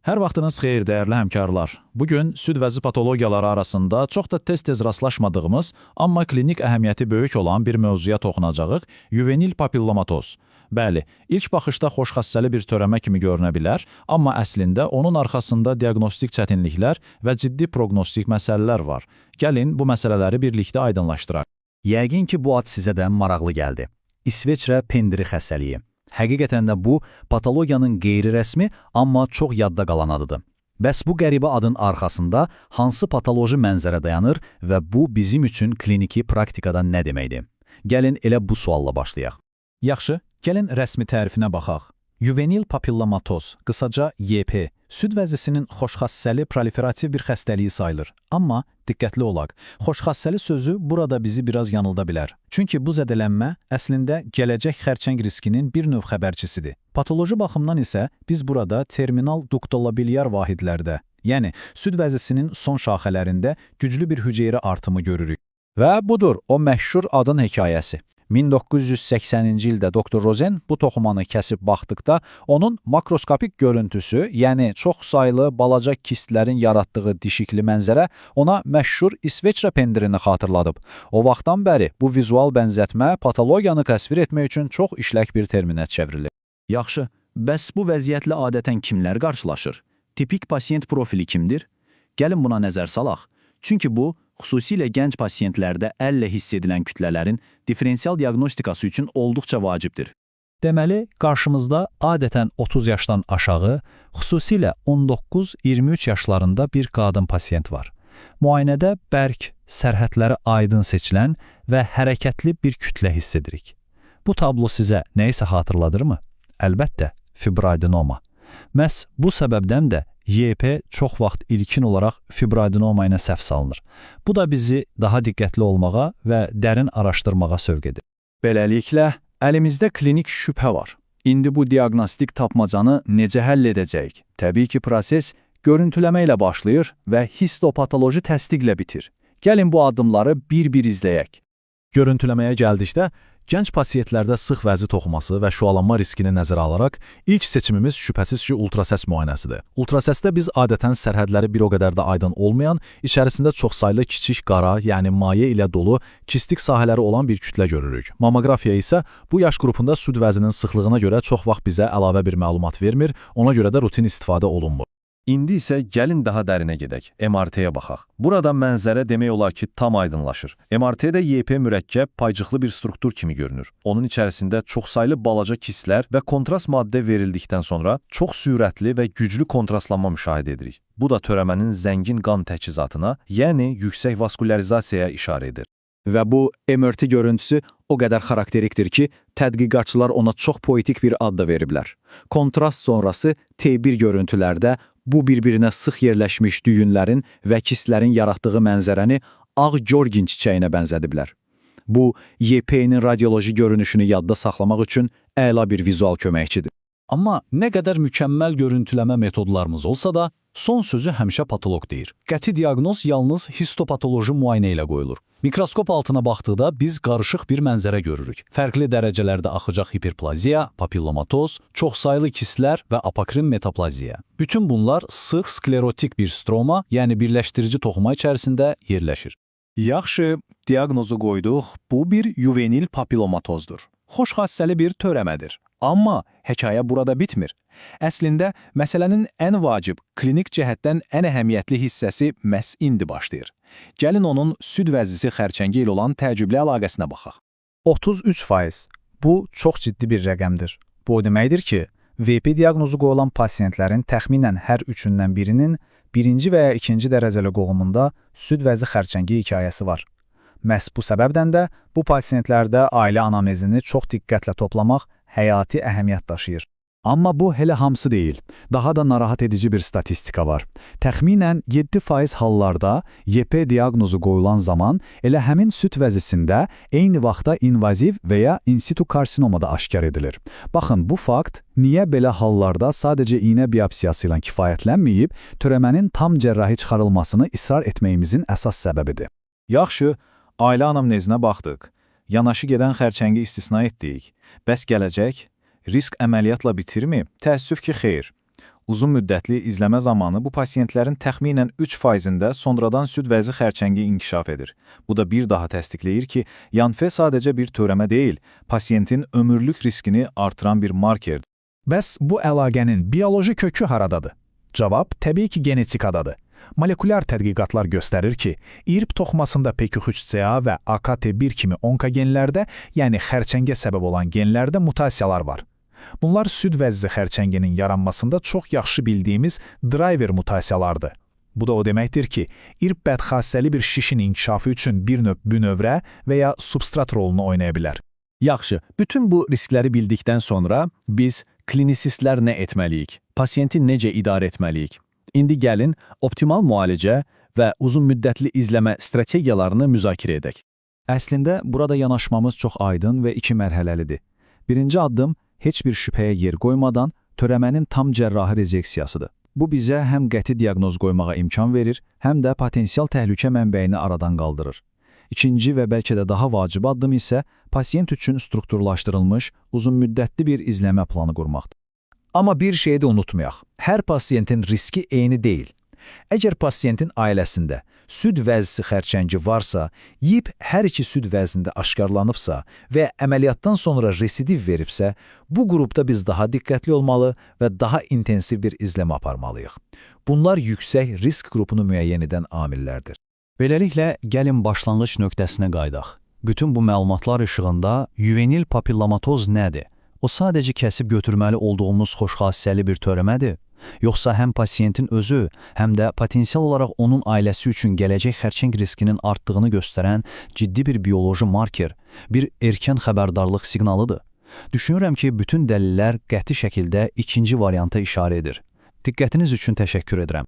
Hər vaxtınız xeyir, dəyərli həmkarlar. Bugün süd vəzi patologiyaları arasında çox da tez-tez rastlaşmadığımız, amma klinik əhəmiyyəti böyük olan bir mövzuya toxunacağıq, yuvenil papillomatoz. Bəli, ilk baxışda xoşxassəli bir törəmə kimi görünə bilər, amma əslində onun arxasında diaqnostik çətinliklər və ciddi proqnostik məsələlər var. Gəlin bu məsələləri birlikdə aydınlaşdıraq. Yəqin ki, bu ad sizə də maraqlı gəldi. İsveçrə pendiri xəstəliyi. Həqiqətən də bu, patologiyanın qeyri-rəsmi, amma çox yadda qalan adıdır. Bəs bu qəribə adın arxasında hansı patoloji mənzərə dayanır və bu bizim üçün kliniki praktikada nə deməkdir? Gəlin elə bu sualla başlayaq. Yaxşı, gəlin rəsmi tərifinə baxaq. Yuvenil papillomatoz, qısaca YP, süd vəzisinin xoşxassəli proliferativ bir xəstəliyi sayılır. Amma diqqətli olaq, xoşxassəli sözü burada bizi biraz yanılda bilər. Çünki bu zədələnmə əslində gələcək xərçəng riskinin bir növ xəbərçisidir. Patoloji baxımdan isə biz burada terminal duktolobilyar vahidlərdə, yəni süd vəzisinin son şaxələrində güclü bir hüceyrə artımı görürük. Və budur o məşhur adın hekayəsi. 1980-ci ildə Dr. Rozen bu toxumanı kəsib baxdıqda onun makroskopik görüntüsü, yəni çox saylı balaca kistlərin yaratdığı dişikli mənzərə ona məşhur İsveçrə pendirini xatırladıb. O vaxtdan bəri bu vizual bənzətmə patologiyanı təsvir etmək üçün çox işlək bir terminə çevrilir. Yaxşı, bəs bu vəziyyətlə adətən kimlər qarşılaşır? Tipik pasiyent profili kimdir? Gəlin buna nəzər salaq. Çünki bu, xüsusilə gənc pasiyentlərdə əllə hiss edilən kütlələrin diferensial diaqnostikası üçün olduqca vacibdir. Deməli, qarşımızda adətən 30 yaşdan aşağı, xüsusilə 19-23 yaşlarında bir qadın pasiyent var. Müayinədə bərk, sərhədləri aydın seçilən və hərəkətli bir kütlə hiss edirik. Bu tablo sizə nə isə xatırladırmı? Əlbəttə, fibroadenoma. Məhz bu səbəbdən də YP çox vaxt ilkin olaraq fibroadenoma ilə səhv salınır. Bu da bizi daha diqqətli olmağa və dərin araşdırmağa sövq edir. Beləliklə, əlimizdə klinik şübhə var. İndi bu diaqnostik tapmacanı necə həll edəcəyik? Təbii ki, proses görüntüləmə ilə başlayır və histopatoloji təsdiqlə bitir. Gəlin bu addımları bir-bir izləyək. Görüntüləməyə gəldikdə, gənc pasiyentlərdə sıx vəzi toxuması və şüalanma riskini nəzərə alaraq ilk seçimimiz şübhəsiz ki, ultrasəs müayinəsidir. Ultrasəsdə biz adətən sərhədləri bir o qədər də aydın olmayan, içərisində çoxsaylı kiçik qara, yəni maye ilə dolu kistik sahələri olan bir kütlə görürük. Mammografiya isə bu yaş qrupunda süd vəzinin sıxlığına görə çox vaxt bizə əlavə bir məlumat vermir, ona görə də rutin istifadə olunmur. İndi isə gəlin daha dərinə gedək, MRT-yə baxaq. Burada mənzərə demək olar ki, tam aydınlaşır. MRT-də YP mürəkkəb, paycıqlı bir struktur kimi görünür. Onun içərisində çoxsaylı balaca kistlər və kontrast maddə verildikdən sonra çox sürətli və güclü kontrastlanma müşahidə edirik. Bu da törəmənin zəngin qan təchizatına, yəni yüksək vaskularizasiyaya işarə edir. Və bu MRT görüntüsü o qədər xarakterikdir ki, tədqiqatçılar ona çox poetik bir ad da veriblər. Kontrast sonrası T1 görüntülərdə bu bir-birinə sıx yerləşmiş düyünlərin və kistlərin yaratdığı mənzərəni ağ Georgin çiçəyinə bənzədiblər. Bu, YP-nin radioloji görünüşünü yadda saxlamaq üçün əla bir vizual köməkçidir. Amma nə qədər mükəmməl görüntüləmə metodlarımız olsa da, son sözü həmişə patoloq deyir. Qəti diaqnoz yalnız histopatoloji müayinə ilə qoyulur. Mikroskop altına baxdıqda biz qarışıq bir mənzərə görürük. Fərqli dərəcələrdə axıcaq hiperplaziya, papillomatoz, çoxsaylı kistlər və apokrin metaplaziya. Bütün bunlar sıx sklerotik bir stroma, yəni birləşdirici toxuma içərisində yerləşir. Yaxşı, diaqnozu qoyduq, bu bir yuvenil papillomatozdur. Xoşxassəli bir törəmədir. Amma hekayə burada bitmir. Əslində, məsələnin ən vacib, klinik cəhətdən ən əhəmiyyətli hissəsi məhz indi başlayır. Gəlin onun süd vəzisi xərçəngi ilə olan təəccüblü əlaqəsinə baxaq. 33%. Bu, çox ciddi bir rəqəmdir. Bu o deməkdir ki, VP diaqnozu qoyulan pasiyentlərin təxminən hər üçündən birinin birinci və ya ikinci dərəcəli qoğumunda süd vəzi xərçəngi hekayəsi var. Məhz bu səbəbdən də bu pasiyentlərdə ailə anamnezini çox diqqətlə toplamaq həyati əhəmiyyət daşıyır. Amma bu hələ hamısı deyil. Daha da narahat edici bir statistika var. Təxminən 7% hallarda YP diaqnozu qoyulan zaman elə həmin süd vəzisində eyni vaxtda invaziv və ya in situ karsinoma da aşkar edilir. Baxın, bu fakt niyə belə hallarda sadəcə iynə biopsiyası ilə kifayətlənməyib, törəmənin tam cərrahi çıxarılmasını israr etməyimizin əsas səbəbidir. Yaxşı, ailə anamnezinə baxdıq. Yanaşı gedən xərçəngi istisna etdik. Bəs gələcək? Risk əməliyyatla bitirmi? Təəssüf ki, xeyr. Uzun müddətli izləmə zamanı bu pasiyentlərin təxminən 3%-də sonradan süd vəzi xərçəngi inkişaf edir. Bu da bir daha təsdiqləyir ki, yanfe sadəcə bir törəmə deyil, pasiyentin ömürlük riskini artıran bir markerdir. Bəs bu əlaqənin bioloji kökü haradadır? Cavab təbii ki, genetikadadır. Molekulyar tədqiqatlar göstərir ki, irb toxumasında PQ3CA və AKT1 kimi onkogenlərdə, yəni xərçəngə səbəb olan genlərdə mutasiyalar var. Bunlar süd vəzi xərçənginin yaranmasında çox yaxşı bildiyimiz driver mutasiyalardır. Bu da o deməkdir ki, irb bədxassəli bir şişin inkişafı üçün bir növ bünövrə və ya substrat rolunu oynaya bilər. Yaxşı, bütün bu riskləri bildikdən sonra biz klinisistlər nə etməliyik? Pasiyenti necə idarə etməliyik? İndi gəlin optimal müalicə və uzun müddətli izləmə strategiyalarını müzakirə edək. Əslində, burada yanaşmamız çox aydın və 2 mərhələlidir. Birinci addım, heç bir şübhəyə yer qoymadan törəmənin tam cərrahi rezeksiyasıdır. Bu bizə həm qəti diaqnoz qoymağa imkan verir, həm də potensial təhlükə mənbəyini aradan qaldırır. İkinci və bəlkə də daha vacib addım isə pasiyent üçün strukturlaşdırılmış, uzun müddətli bir izləmə planı qurmaqdır. Amma bir şeyi də unutmayaq, hər pasiyentin riski eyni deyil. Əgər pasiyentin ailəsində süd vəzisi xərçəngi varsa, YİP hər iki süd vəzində aşkarlanıbsa və əməliyyatdan sonra residiv veribsə, bu qrupda biz daha diqqətli olmalı və daha intensiv bir izləmə aparmalıyıq. Bunlar yüksək risk qrupunu müəyyən edən amillərdir. Beləliklə, gəlin başlanğıc nöqtəsinə qaydaq. Bütün bu məlumatlar işığında yuvenil papillamatoz nədir? O sadəcə kəsib götürməli olduğumuz xoşxassəli bir törəmədir? Yoxsa həm pasiyentin özü, həm də potensial olaraq onun ailəsi üçün gələcək xərçəng riskinin artdığını göstərən ciddi bir bioloji marker, bir erkən xəbərdarlıq siqnalıdır? Düşünürəm ki, bütün dəlillər qəti şəkildə ikinci varianta işarə edir. Diqqətiniz üçün təşəkkür edirəm.